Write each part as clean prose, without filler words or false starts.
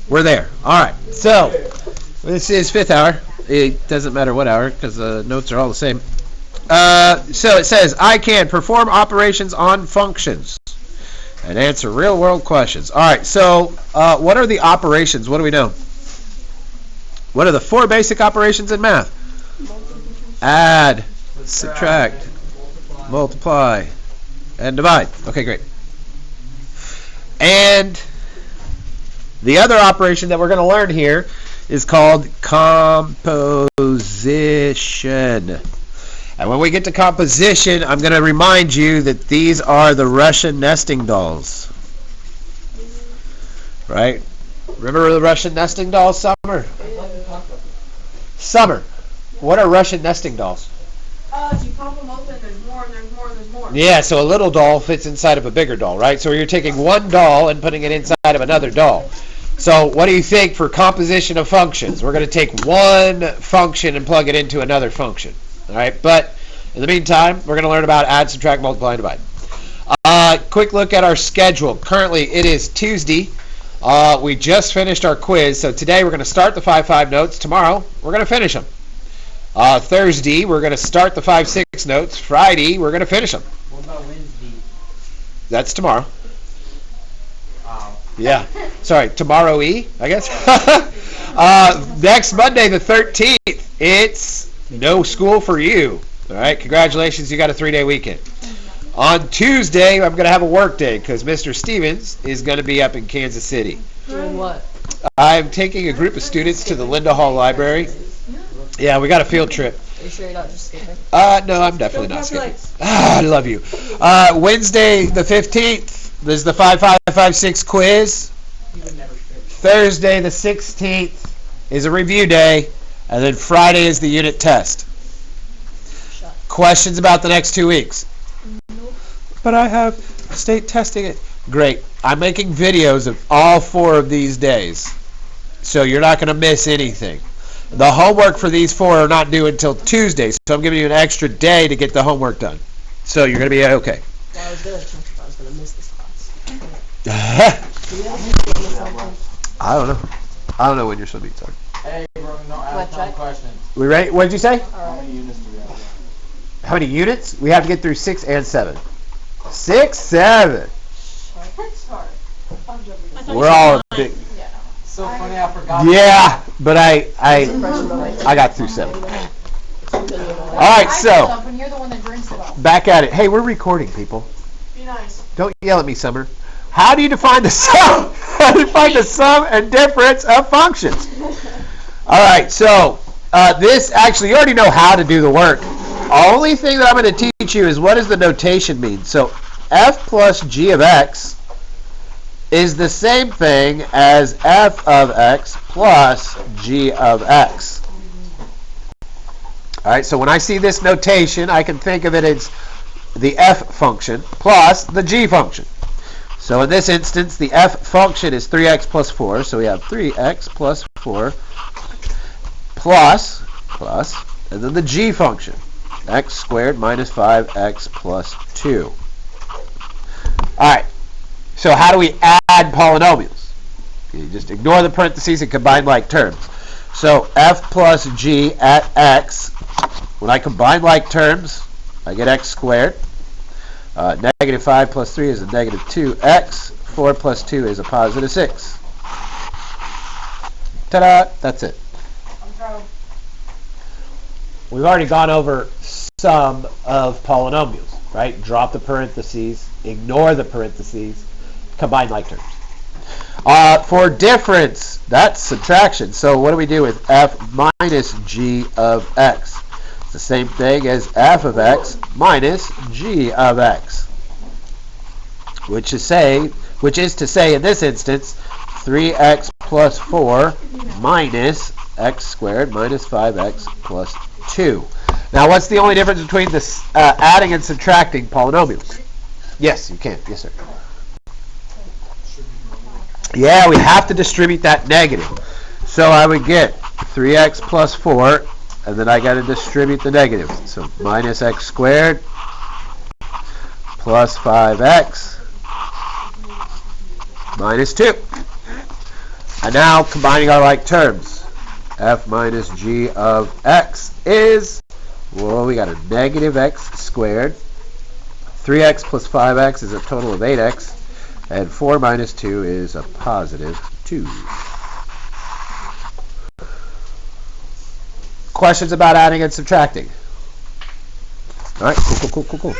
We're there. All right. So this is fifth hour. It doesn't matter what hour because the notes are all the same. So it says, I can perform operations on functions and answer real-world questions. All right. So what are the operations? What do we know? What are the four basic operations in math? Add, subtract, multiply, and divide. Okay, great. And the other operation that we're going to learn here is called composition. And when we get to composition, I'm going to remind you that these are the Russian nesting dolls. Right? Remember the Russian nesting dolls, Summer? Summer. What are Russian nesting dolls? You pop them open, there's more, and there's more, and there's more. Yeah, so a little doll fits inside of a bigger doll, right? So you're taking one doll and putting it inside of another doll. So what do you think for composition of functions? We're going to take one function and plug it into another function. All right, but in the meantime, we're going to learn about add, subtract, multiply, and divide. Quick look at our schedule. Currently, it is Tuesday. We just finished our quiz, so today we're going to start the 5-5 notes. Tomorrow, we're going to finish them. Thursday, we're going to start the 5-6 notes. Friday, we're going to finish them. What about Wednesday? That's tomorrow. Wow. Yeah. Sorry, tomorrow-y, I guess. Next Monday, the 13th, it's no school for you. All right, congratulations, you got a 3-day weekend. On Tuesday, I'm going to have a work day because Mr. Stevens is going to be up in Kansas City. Doing what? I'm taking a group of students to the Linda Hall Library. Yeah, we got a field trip. Are you sure you're not just skipping? No, I'm definitely not skipping. I love you. Wednesday, the 15th, there's the 5-5-5-6 quiz. Thursday, the 16th, is a review day. And then Friday is the unit test. Questions about the next 2 weeks? But I have state testing it. Great. I'm making videos of all 4 of these days. So you're not going to miss anything. The homework for these 4 are not due until Tuesday. So I'm giving you an extra day to get the homework done. So you're going to be okay. Well, I was going to miss this class. I don't know. I don't know when you're supposed to be starting. Hey, bro, no, I have some questions. We ready? What did you say? How many units do we have? How many units? We have to get through 6 and 7. 6, 7. That's hard. We're all a big. So funny, I forgot. Yeah, but I got through 7. All right, so When you're the one that drinks it all. back at it. Hey, we're recording, people. Be nice. Don't yell at me, Summer. How do you define the sum? How do you define the sum and difference of functions? All right, so this actually you already know how to do the work. Only thing that I'm going to teach you is what does the notation mean. So f plus g of x is the same thing as f of x plus g of x. All right, so when I see this notation, I can think of it as the f function plus the g function. So in this instance, the f function is 3x plus 4, so we have 3x plus 4 plus, and then the g function, x squared minus 5x plus 2. All right, so how do we add polynomials? You just ignore the parentheses and combine like terms. So f plus g at x, when I combine like terms, I get x squared. Negative 5 plus 3 is a negative 2x. 4 plus 2 is a positive 6. Ta-da! That's it. We've already gone over sum of polynomials, right? Drop the parentheses, ignore the parentheses, combine like terms. For difference, that's subtraction. So what do we do with f minus g of x? It's the same thing as f of x minus g of x, which is to say in this instance 3x plus 4 minus x squared minus 5x plus 2. Now what's the only difference between this adding and subtracting polynomials? Yes, you can. Yes, sir. Yeah, we have to distribute that negative. So I would get 3x plus 4, and then I got to distribute the negative. So minus x squared plus 5x minus 2. And now combining our like terms. F minus g of x is, well, we got a negative x squared. 3x plus 5x is a total of 8x. And 4 minus 2 is a positive 2. Questions about adding and subtracting? All right, cool.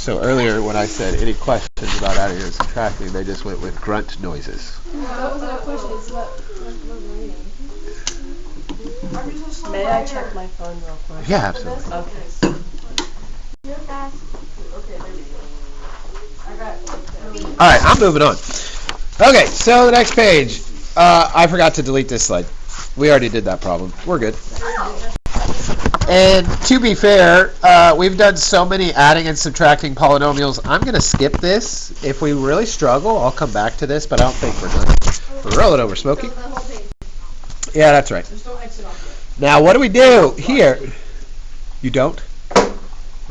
So earlier when I said any questions about adding and subtracting, they just went with grunt noises. That wasn't a question, it's not reading. May I check my phone real quick? Yeah, absolutely. Okay. You're fast. Okay, there you go. I got All right, I'm moving on. Okay, so the next page. I forgot to delete this slide. We already did that problem. We're good. And to be fair, we've done so many adding and subtracting polynomials. I'm going to skip this. If we really struggle, I'll come back to this, but I don't think we're done. Roll it over, Smokey. the whole page. Yeah, that's right. Just don't exit off yet. Now, what do we do here? You don't?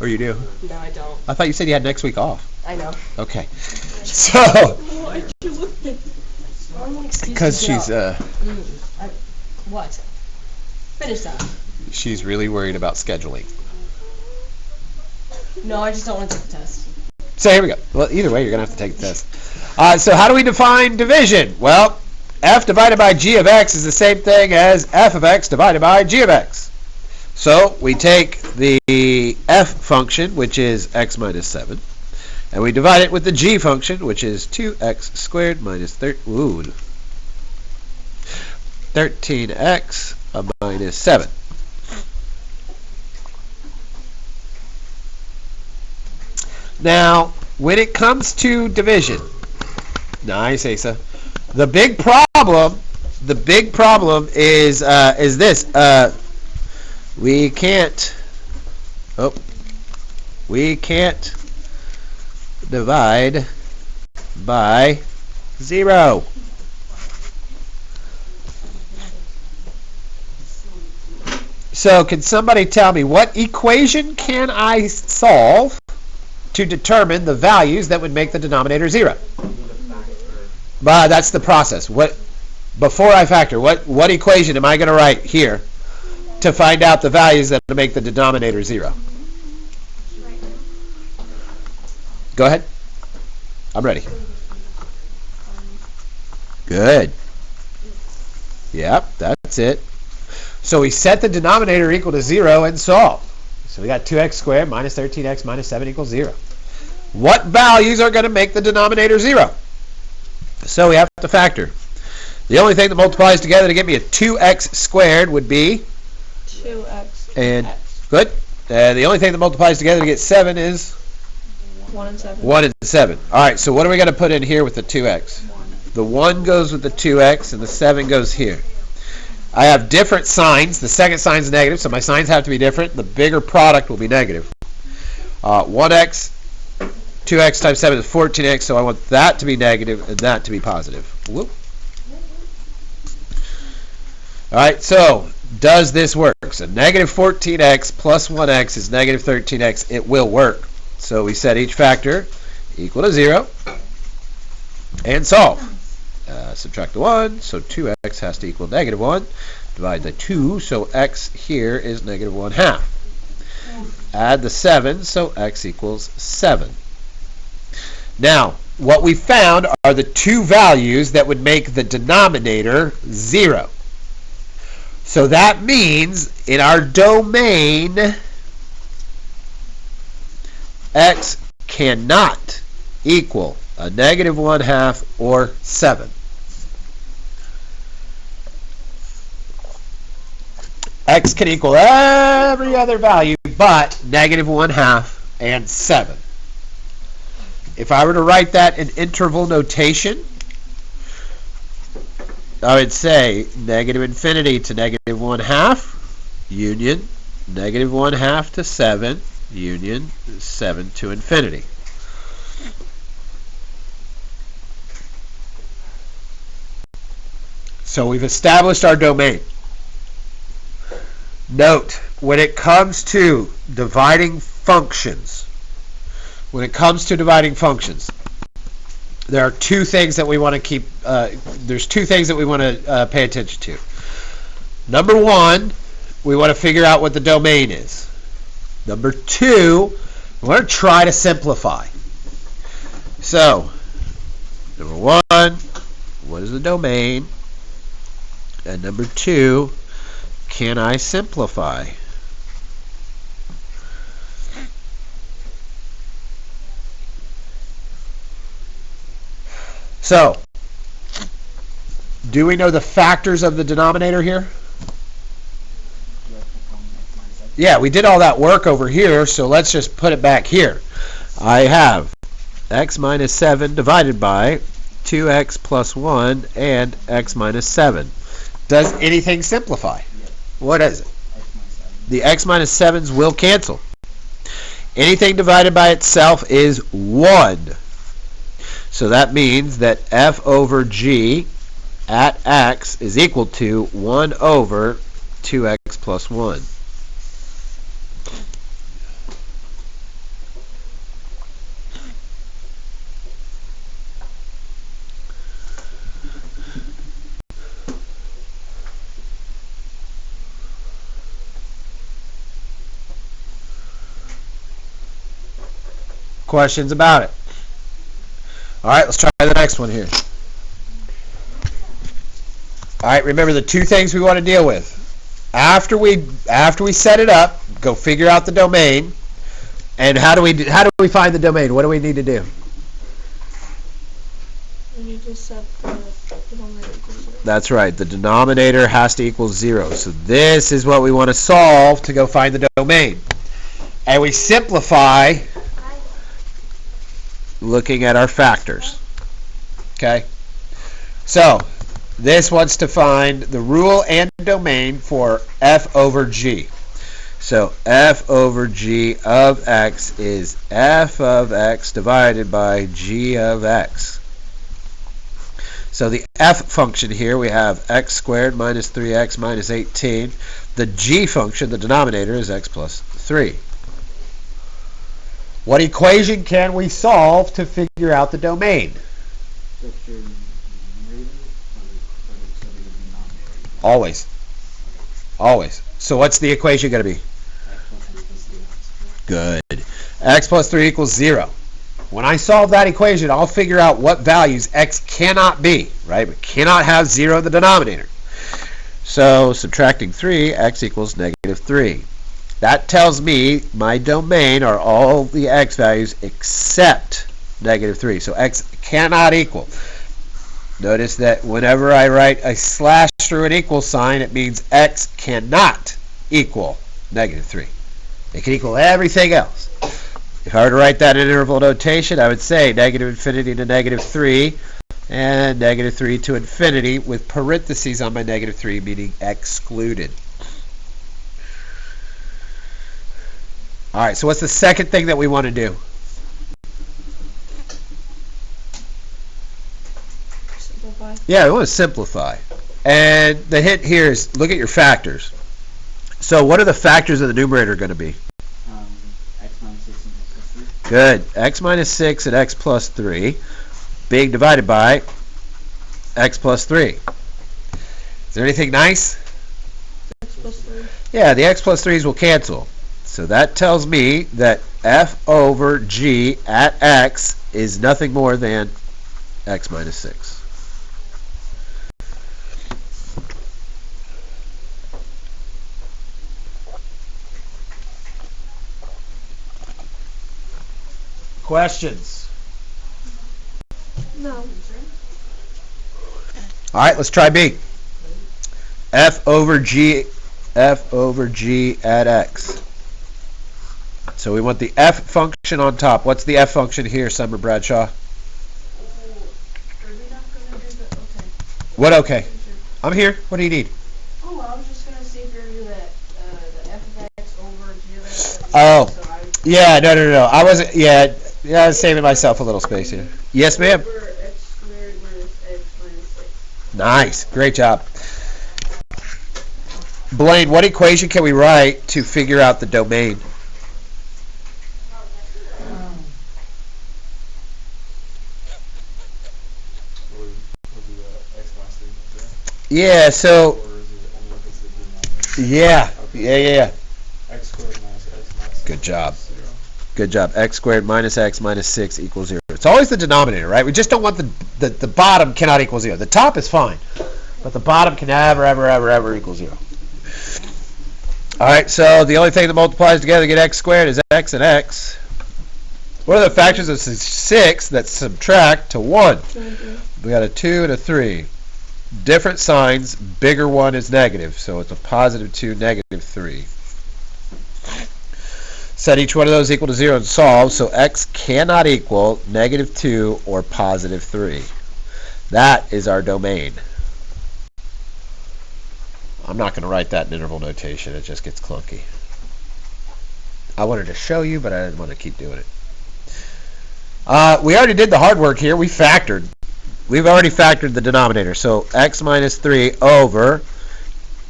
Or you do? No, I don't. I thought you said you had next week off. I know. Okay. So, because she's What? Finish that. she's really worried about scheduling. No, I just don't want to take the test. So here we go. Well, either way, you're going to have to take the test. So how do we define division? Well, f divided by g of x is the same thing as f of x divided by g of x. So we take the f function, which is x minus 7, and we divide it with the g function, which is 2x squared minus 13x minus 7. Now, when it comes to division, nice, Asa. The big problem is this. We can't divide by 0. So, can somebody tell me what equation can I solve to determine the values that would make the denominator 0? But that's the process. Before I factor, what equation am I going to write here to find out the values that will make the denominator 0? Go ahead. I'm ready. Good. Yep, that's it. So we set the denominator equal to 0 and solve. So we got 2x squared minus 13x minus 7 equals 0. What values are going to make the denominator 0? So we have to factor. The only thing that multiplies together to get me a 2x squared would be 2x. And good. The only thing that multiplies together to get 7 is 1 and 7. 1 and 7. All right, so what are we going to put in here with the 2x? The 1 goes with the 2x and the 7 goes here. I have different signs. The second sign is negative, so my signs have to be different. The bigger product will be negative. 1x, 2x times 7 is 14x, so I want that to be negative and that to be positive. Whoop. All right, so does this work? So negative 14x plus 1x is negative 13x. It will work. So we set each factor equal to 0 and solve. Subtract the 1, so 2x has to equal negative 1. Divide the 2, so x here is negative 1/2. Add the 7, so x equals 7. Now, what we found are the two values that would make the denominator 0. So that means in our domain, x cannot equal a negative 1/2 or 7. X can equal every other value but negative 1/2 and 7. If I were to write that in interval notation, I would say negative infinity to negative 1/2 union negative 1/2 to 7 union 7 to infinity. So we've established our domain. Note, when it comes to dividing functions, there are two things that we want to keep, there's two things that we want to pay attention to. Number one, we want to figure out what the domain is. Number two, we want to try to simplify. So, number one, what is the domain? And number two, can I simplify? So, do we know the factors of the denominator here? Yeah, we did all that work over here, so let's just put it back here. I have x minus 7 divided by 2x plus 1 and x minus 7. Does anything simplify? What is it? The x minus 7's will cancel. Anything divided by itself is 1. So that means that f over g at x is equal to 1 over 2x plus 1. Questions about it? All right, let's try the next one here. All right, remember the two things we want to deal with. After we set it up, go figure out the domain. And how do we find the domain? What do we need to do? You need to set the denominator equal 0. That's right. The denominator has to equal 0. So this is what we want to solve to go find the domain. And we simplify looking at our factors. Okay? So, this wants to find the rule and domain for f over g. So, f over g of x is f of x divided by g of x. So, the f function here, we have x squared minus 3x minus 18. The g function, the denominator, is x plus 3. What equation can we solve to figure out the domain? Always. Always. So what's the equation going to be? Good. X plus 3 equals 0. When I solve that equation, I'll figure out what values x cannot be, right? We cannot have 0 in the denominator. So subtracting 3, x equals negative 3. That tells me my domain are all the x values except negative 3. So x cannot equal. Notice that whenever I write a slash through an equal sign, it means x cannot equal negative 3. It can equal everything else. If I were to write that in interval notation, I would say negative infinity to negative 3 and negative 3 to infinity with parentheses on my negative 3 meaning excluded. All right, so what's the second thing that we want to do? Simplify. Yeah, we want to simplify. And the hint here is look at your factors. So what are the factors of the numerator going to be? X minus 6 and x plus 3. Good. X minus 6 and x plus 3 being divided by x plus 3. Is there anything nice? X plus 3. Yeah, the x plus 3's will cancel. So that tells me that f over g at x is nothing more than x minus 6. Questions? No. All right, let's try B. F over G at x. So we want the f function on top. What's the f function here, Summer Bradshaw? Are we not going to do the okay? What okay? I'm here. What do you need? Oh, well, I was just going to see if you're going to do that, the f of x over g of x. Oh. So I would Yeah, no. I wasn't, yeah, I was saving myself a little space here. Yes, ma'am. over x squared minus x minus 6. Nice. Great job. Blaine, what equation can we write to figure out the domain? Yeah, so, Or is it only if it's the denominator? yeah. X squared minus x minus Good job. 0. Good job. X squared minus x minus 6 equals 0. It's always the denominator, right? We just don't want the bottom cannot equal 0. The top is fine, but the bottom can never, ever equal 0. All right, so the only thing that multiplies together to get x squared is x and x. What are the factors of 6 that subtract to 1? We got a 2 and a 3. Different signs. Bigger one is negative, so it's a positive 2, negative 3. Set each one of those equal to 0 and solve, so x cannot equal negative 2 or positive 3. That is our domain. I'm not going to write that in interval notation. It just gets clunky. I wanted to show you, but I didn't want to keep doing it. We already did the hard work here. We factored. We've already factored the denominator. So x minus 3 over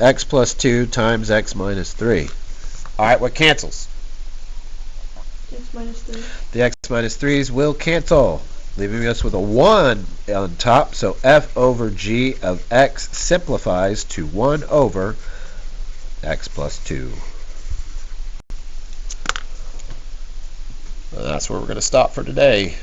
x plus 2 times x minus 3. All right, what cancels? X minus 3. The x minus 3's will cancel, leaving us with a 1 on top. So f over g of x simplifies to 1 over x plus 2. And that's where we're going to stop for today.